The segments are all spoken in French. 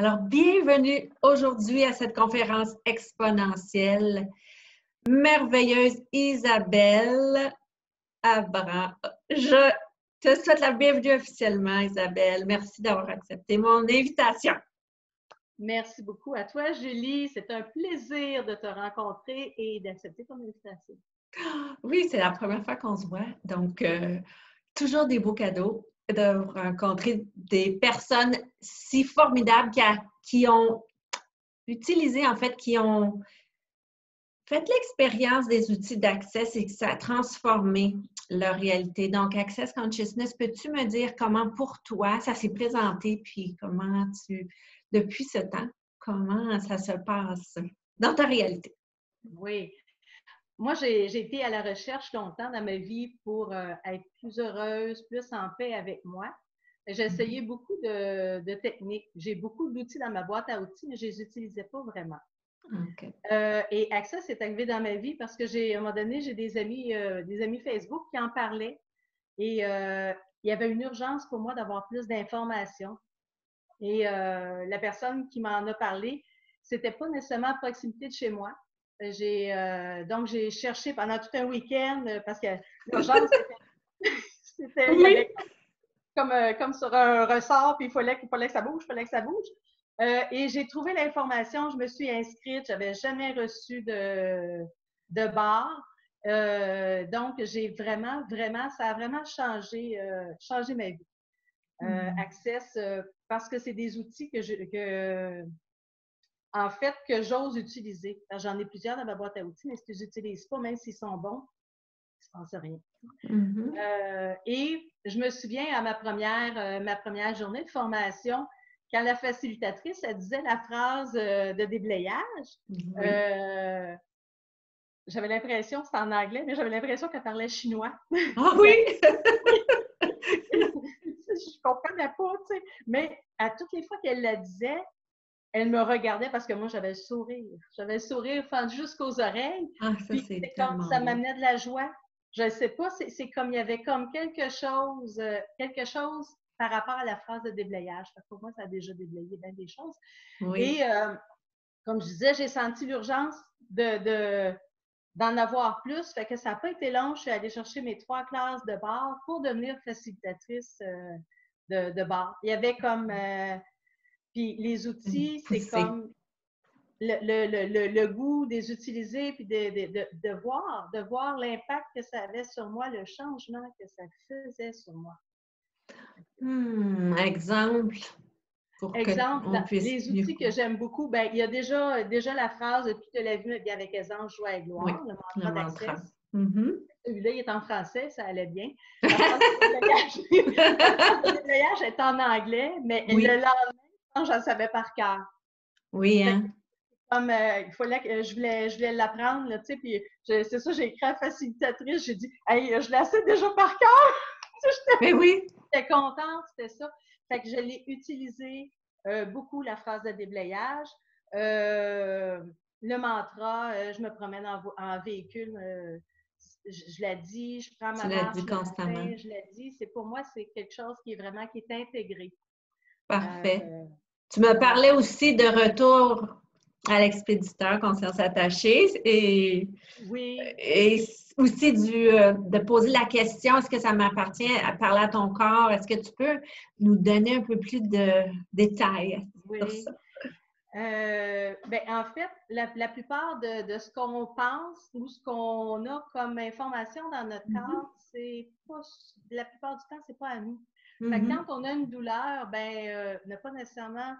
Alors, bienvenue aujourd'hui à cette conférence exponentielle. Merveilleuse Isabelle Abran. Je te souhaite la bienvenue officiellement, Isabelle. Merci d'avoir accepté mon invitation. Merci beaucoup à toi, Julie. C'est un plaisir de te rencontrer et d'accepter ton invitation. Oui, c'est la première fois qu'on se voit, donc toujours des beaux cadeaux de rencontrer des personnes si formidables qui ont utilisé, en fait, qui ont fait l'expérience des outils d'Access et que ça a transformé leur réalité. Donc, Access Consciousness, peux-tu me dire comment pour toi ça s'est présenté, puis depuis ce temps, comment ça se passe dans ta réalité? Oui. Moi, j'ai été à la recherche longtemps dans ma vie pour être plus heureuse, plus en paix avec moi. J'ai essayé beaucoup de techniques. J'ai beaucoup d'outils dans ma boîte à outils, mais je ne les utilisais pas vraiment. OK. Et Access est arrivé dans ma vie parce que à un moment donné, j'ai des amis Facebook qui en parlaient et il y avait une urgence pour moi d'avoir plus d'informations. Et la personne qui m'en a parlé, c'était pas nécessairement à proximité de chez moi. Donc, j'ai cherché pendant tout un week-end parce que l'urgence, il y Oui. avait comme sur un ressort, puis il fallait que ça bouge, et j'ai trouvé l'information, je me suis inscrite, j'avais jamais reçu de bar. Donc, ça a vraiment changé ma vie. Access, parce que c'est des outils que j'ose utiliser. J'en ai plusieurs dans ma boîte à outils, mais si tu les utilises pas, même s'ils sont bons, il se passe rien. Et je me souviens à ma première journée de formation, quand la facilitatrice, elle disait la phrase de déblayage, j'avais l'impression, c'était en anglais, mais j'avais l'impression qu'elle parlait chinois. Ah oui! Je comprenais pas, tu sais. Mais à toutes les fois qu'elle la disait, elle me regardait parce que moi, j'avais le sourire. J'avais le sourire fendu jusqu'aux oreilles. Ah, ça, Puis c'est comme tellement ça beau. m'amenait de la joie. Je ne sais pas, c'est comme il y avait comme quelque chose par rapport à la phrase de déblayage. Pour moi, ça a déjà déblayé bien des choses. Oui. Et comme je disais, j'ai senti l'urgence d'en avoir plus. Fait que ça n'a pas été long. Je suis allée chercher mes 3 classes de bar pour devenir facilitatrice de bar. Il y avait comme puis les outils, c'est comme le goût des utiliser, puis de voir l'impact que ça avait sur moi, le changement que ça faisait sur moi. Exemple pour qu'on puisse Les mieux. outils que j'aime beaucoup, ben, il y a déjà la phrase « Puis de la vie, bien avec aisance, joie et Oui, gloire », le le mantra mantra. d'Access. Celui-là, il est en français, ça allait bien. La phrase de déblayage est en anglais, mais Oui. le lendemain, je le savais par cœur. Oui, hein? Comme il fallait que je voulais l'apprendre, tu sais, puis c'est ça, j'ai écrit à la facilitatrice, j'ai dit « Hey, je la sais déjà par cœur! » Mais oui! J'étais contente, c'était ça. Fait que je l'ai utilisé beaucoup, la phrase de déblayage. Le mantra, je me promène en véhicule, je la dis, je prends Tu ma l'as dit marche le constamment. matin, je la dis. Pour moi, c'est quelque chose qui est intégré. Parfait. Tu me parlais aussi de retour à l'expéditeur, conscience attachée, et aussi de poser la question, est-ce que ça m'appartient à parler à ton corps? Est-ce que tu peux nous donner un peu plus de détails sur ça? Ben, en fait, la plupart de ce qu'on pense ou ce qu'on a comme information dans notre corps, c'est pas, la plupart du temps, c'est pas à nous. Fait que quand on a une douleur, ben, ne pas nécessairement,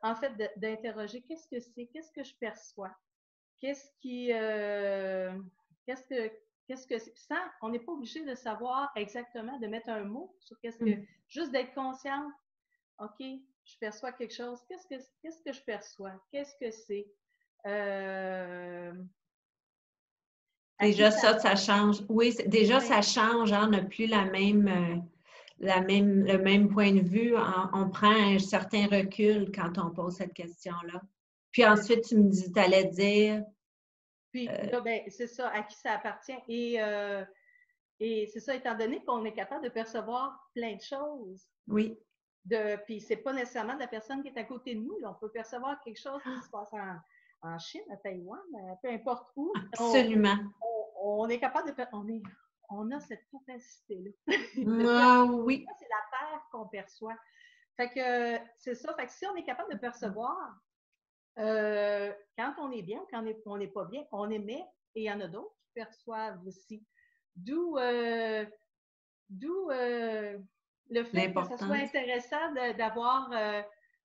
en fait, d'interroger qu'est-ce que c'est, qu'est-ce que je perçois, qu'est-ce que c'est. Sans, on n'est pas obligé de savoir exactement, de mettre un mot sur juste d'être consciente. OK, je perçois quelque chose. Qu'est-ce que je perçois? Qu'est-ce que c'est? Déjà, ça change. Oui, déjà, ça change. Hein? On n'a plus le même point de vue. On prend un certain recul quand on pose cette question-là. Puis ensuite, tu allais dire. Puis là, ben, c'est ça, à qui ça appartient. Et c'est ça, étant donné qu'on est capable de percevoir plein de choses. Oui. Puis c'est pas nécessairement de la personne qui est à côté de nous. Là. On peut percevoir quelque chose qui se passe en Chine, à Taïwan, peu importe où. Absolument. On est capable de... On a cette capacité-là. Ah oui. C'est la Terre qu'on perçoit. Fait que c'est ça. Fait que si on est capable de percevoir quand on est bien ou quand on n'est pas bien, on émet et il y en a d'autres qui perçoivent aussi. D'où le fait que ce soit intéressant d'avoir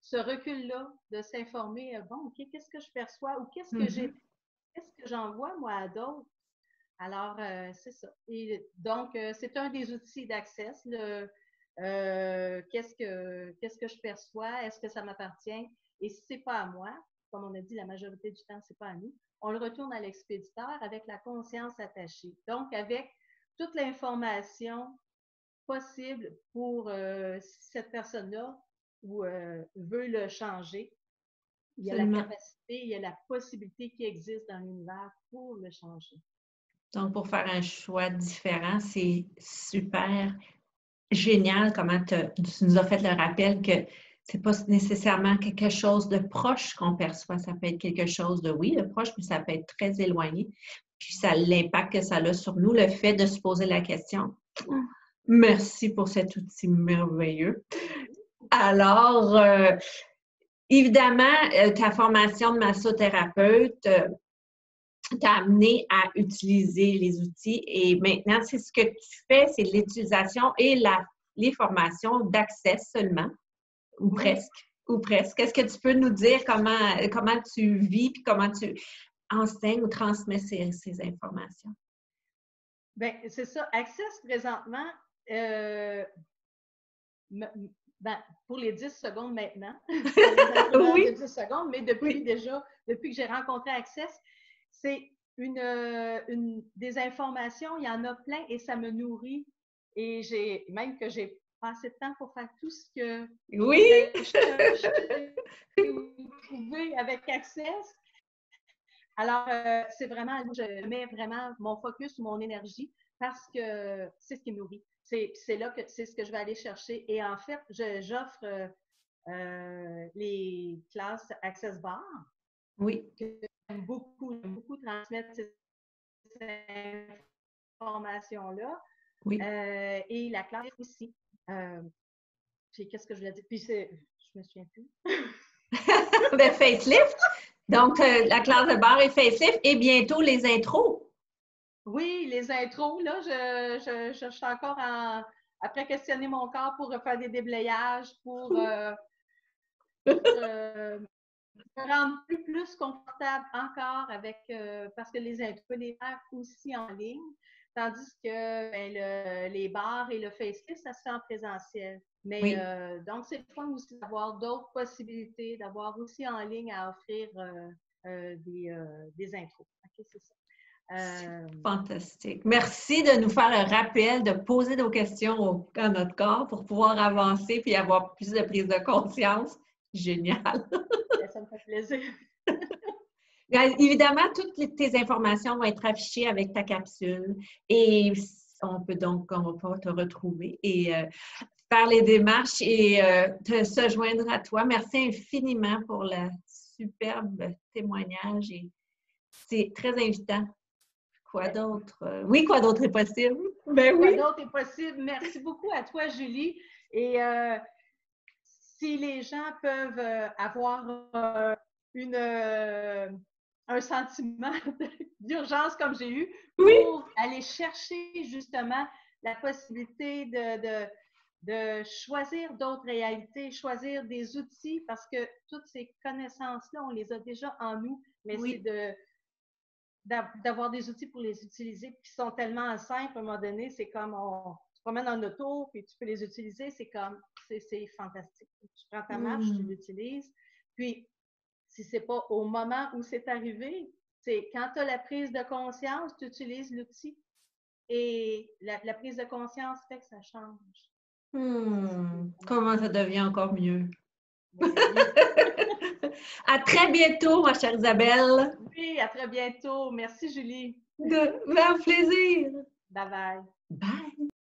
ce recul-là, de s'informer, bon, OK, qu'est-ce que je perçois ou qu'est-ce que j'en vois, moi, à d'autres? Alors, c'est ça. Et donc, c'est un des outils d'Access. Qu'est-ce que je perçois? Est-ce que ça m'appartient? Et si c'est pas à moi, comme on a dit, la majorité du temps, c'est pas à nous, on le retourne à l'expéditeur avec la conscience attachée. Donc, avec toute l'information possible pour si cette personne-là veut le changer. Il y a la capacité, il y a la possibilité qui existe dans l'univers pour le changer. Donc, pour faire un choix différent, c'est super génial comment tu nous as fait le rappel que c'est pas nécessairement quelque chose de proche qu'on perçoit. Ça peut être quelque chose de, oui, de proche, mais ça peut être très éloigné. Puis ça, l'impact que ça a sur nous, le fait de se poser la question. Merci pour cet outil merveilleux. Alors, évidemment, ta formation de massothérapeute t'a amené à utiliser les outils et maintenant, c'est ce que tu fais, c'est l'utilisation et les formations d'accès seulement, ou presque, ou presque. Est-ce que tu peux nous dire comment tu vis et comment tu enseignes ou transmets ces informations? Bien, c'est ça. Access, présentement, pour les 10 secondes maintenant, pour les 10 secondes, mais depuis que j'ai rencontré Access, c'est des informations, il y en a plein et ça me nourrit. Et même que j'ai pas assez de temps pour faire tout ce que je trouver avec Access. Alors, c'est vraiment, je mets vraiment mon focus, mon énergie parce que c'est ce qui me nourrit. C'est là que c'est ce que je vais aller chercher. Et en fait, j'offre les classes Access Bar. Oui. J'aime beaucoup transmettre ces informations-là. Oui. Et la classe aussi. Puis qu'est-ce que je voulais dire? Puis je me souviens plus. Ben, facelift. Donc, la classe de bar et facelift et bientôt les intros. Oui, les intros, là, je suis encore après questionner mon corps pour refaire des déblayages, pour me rendre plus confortable encore avec, parce que les intros, les faire aussi en ligne, tandis que les bars et le facelift, ça se fait en présentiel. Mais donc, c'est le fun aussi d'avoir d'autres possibilités, d'avoir aussi en ligne à offrir des intros. OK, c'est ça. Fantastique. Merci de nous faire le rappel, de poser nos questions à notre corps pour pouvoir avancer puis avoir plus de prise de conscience. Génial. Ça me fait plaisir. Évidemment, toutes tes informations vont être affichées avec ta capsule et on va te retrouver et faire les démarches et se joindre à toi. Merci infiniment pour le superbe témoignage et c'est très invitant. Quoi d'autre? Oui, quoi d'autre est possible? Ben oui. Quoi d'autre est possible? Merci beaucoup à toi, Julie. Et si les gens peuvent avoir un sentiment d'urgence comme j'ai eu pour aller chercher justement la possibilité de choisir d'autres réalités, choisir des outils, parce que toutes ces connaissances-là, on les a déjà en nous, mais c'est d'avoir des outils pour les utiliser, qui sont tellement simples, à un moment donné, c'est comme tu te promènes en auto, puis tu peux les utiliser, c'est fantastique. Tu prends ta marche, tu l'utilises, puis si c'est pas au moment où c'est arrivé, c'est quand tu as la prise de conscience, tu utilises l'outil et la prise de conscience fait que ça change. Comment ça devient encore mieux? Oui. À très bientôt, ma chère Isabelle. Oui, à très bientôt. Merci, Julie. Un plaisir. Bye bye. Bye.